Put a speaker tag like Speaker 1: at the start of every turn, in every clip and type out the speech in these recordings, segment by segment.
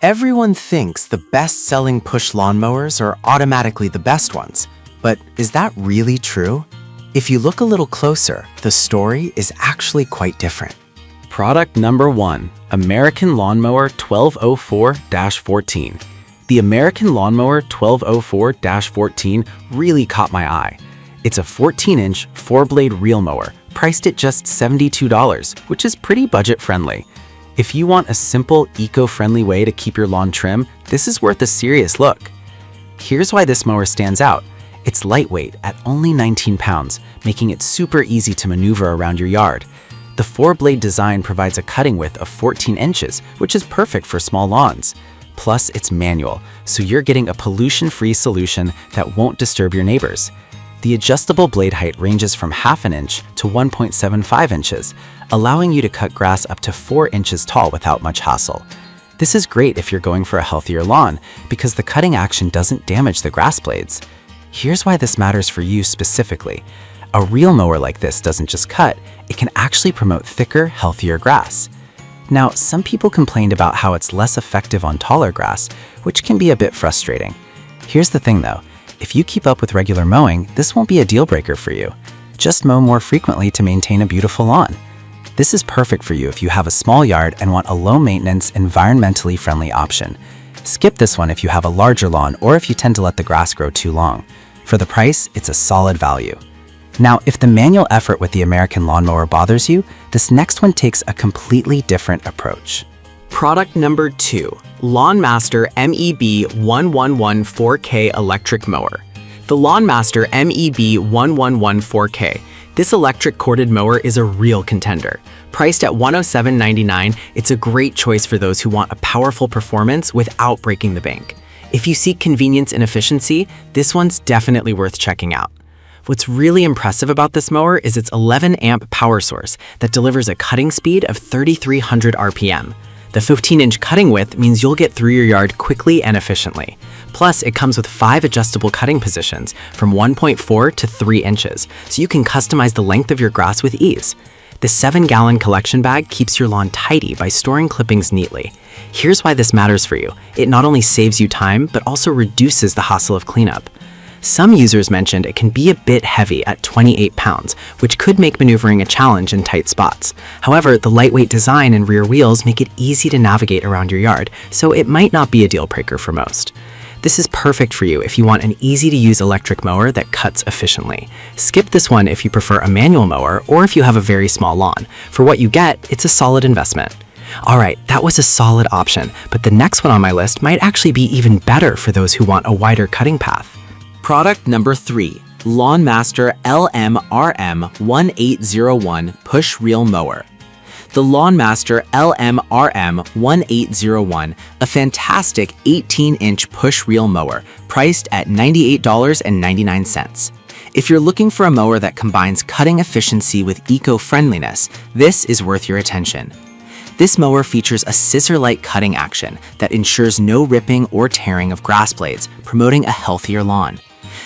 Speaker 1: Everyone thinks the best-selling push lawnmowers are automatically the best ones, but is that really true? If you look a little closer, the story is actually quite different.
Speaker 2: Product number 1, American Lawnmower 1204-14. The American Lawnmower 1204-14 really caught my eye. It's a 14-inch, 4-blade reel mower, priced at just $72, which is pretty budget-friendly. If you want a simple, eco-friendly way to keep your lawn trim, this is worth a serious look. Here's why this mower stands out. It's lightweight at only 19 pounds, making it super easy to maneuver around your yard. The 4-blade design provides a cutting width of 14 inches, which is perfect for small lawns. Plus, it's manual, so you're getting a pollution-free solution that won't disturb your neighbors. The adjustable blade height ranges from half an inch to 1.75 inches, allowing you to cut grass up to 4 inches tall without much hassle. This is great if you're going for a healthier lawn, because the cutting action doesn't damage the grass blades. Here's why this matters for you specifically. A reel mower like this doesn't just cut, it can actually promote thicker, healthier grass. Now, some people complained about how it's less effective on taller grass, which can be a bit frustrating. Here's the thing though, if you keep up with regular mowing, this won't be a deal breaker for you. Just mow more frequently to maintain a beautiful lawn. This is perfect for you if you have a small yard and want a low-maintenance, environmentally friendly option. Skip this one if you have a larger lawn or if you tend to let the grass grow too long. For the price, it's a solid value. Now, if the manual effort with the American lawnmower bothers you, this next one takes a completely different approach.
Speaker 3: Product number 2, Lawnmaster MEB1114K Electric Mower. The Lawnmaster MEB1114K. This electric corded mower is a real contender. Priced at $107.99, it's a great choice for those who want a powerful performance without breaking the bank. If you seek convenience and efficiency, this one's definitely worth checking out. What's really impressive about this mower is its 11-amp power source that delivers a cutting speed of 3,300 RPM. The 15-inch cutting width means you'll get through your yard quickly and efficiently. Plus, it comes with 5 adjustable cutting positions from 1.4 to 3 inches, so you can customize the length of your grass with ease. The 7-gallon collection bag keeps your lawn tidy by storing clippings neatly. Here's why this matters for you. It not only saves you time, but also reduces the hassle of cleanup. Some users mentioned it can be a bit heavy at 28 pounds, which could make maneuvering a challenge in tight spots. However, the lightweight design and rear wheels make it easy to navigate around your yard, so it might not be a deal breaker for most. This is perfect for you if you want an easy-to-use electric mower that cuts efficiently. Skip this one if you prefer a manual mower or if you have a very small lawn. For what you get, it's a solid investment. Alright, that was a solid option, but the next one on my list might actually be even better for those who want a wider cutting path. Product number 3, Lawnmaster LMRM1801 Push Reel Mower. The Lawnmaster LMRM1801, a fantastic 18-inch push reel mower, priced at $98.99. If you're looking for a mower that combines cutting efficiency with eco-friendliness, this is worth your attention. This mower features a scissor-like cutting action that ensures no ripping or tearing of grass blades, promoting a healthier lawn.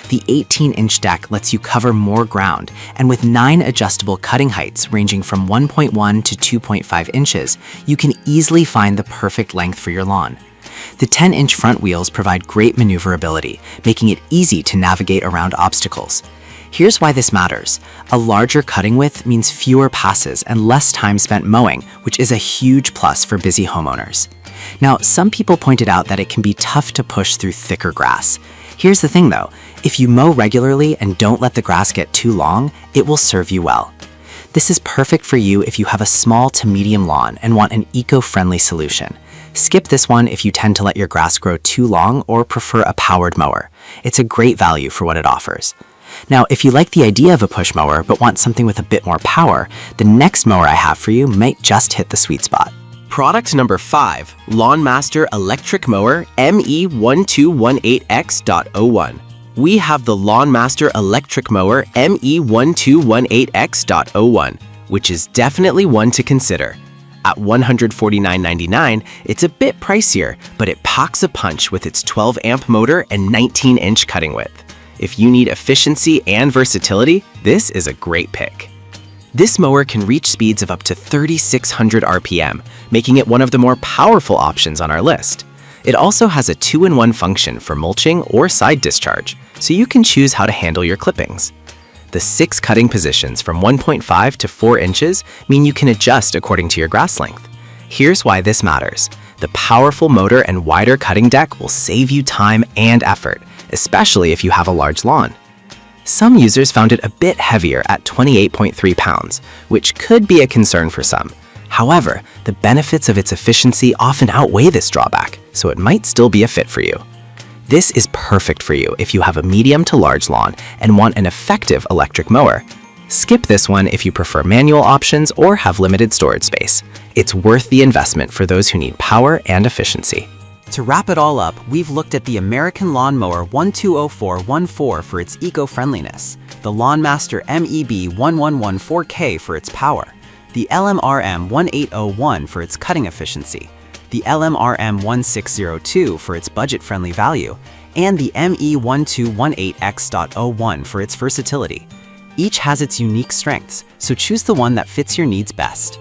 Speaker 3: The 18-inch deck lets you cover more ground, and with 9 adjustable cutting heights ranging from 1.1 to 2.5 inches, you can easily find the perfect length for your lawn. The 10-inch front wheels provide great maneuverability, making it easy to navigate around obstacles. Here's why this matters. A larger cutting width means fewer passes and less time spent mowing, which is a huge plus for busy homeowners. Now, some people pointed out that it can be tough to push through thicker grass. Here's the thing though, if you mow regularly and don't let the grass get too long, it will serve you well. This is perfect for you if you have a small to medium lawn and want an eco-friendly solution. Skip this one if you tend to let your grass grow too long or prefer a powered mower. It's a great value for what it offers. Now, if you like the idea of a push mower but want something with a bit more power, the next mower I have for you might just hit the sweet spot. Product number 5, Lawnmaster Electric Mower ME1218X.01. We have the Lawnmaster Electric Mower ME1218X.01, which is definitely one to consider. At $149.99, it's a bit pricier, but it packs a punch with its 12-amp motor and 19-inch cutting width. If you need efficiency and versatility, this is a great pick. This mower can reach speeds of up to 3,600 RPM, making it one of the more powerful options on our list. It also has a 2-in-1 function for mulching or side discharge, so you can choose how to handle your clippings. The 6 cutting positions from 1.5 to 4 inches mean you can adjust according to your grass length. Here's why this matters. The powerful motor and wider cutting deck will save you time and effort, especially if you have a large lawn. Some users found it a bit heavier at 28.3 pounds, which could be a concern for some. However, the benefits of its efficiency often outweigh this drawback, so it might still be a fit for you. This is perfect for you if you have a medium to large lawn and want an effective electric mower. Skip this one if you prefer manual options or have limited storage space. It's worth the investment for those who need power and efficiency.
Speaker 2: To wrap it all up, we've looked at the American Lawnmower 120414 for its eco-friendliness, the Lawnmaster MEB 1114K for its power, the LMRM 1801 for its cutting efficiency, the LMRM 1602 for its budget-friendly value, and the ME1218X.01 for its versatility. Each has its unique strengths, so choose the one that fits your needs best.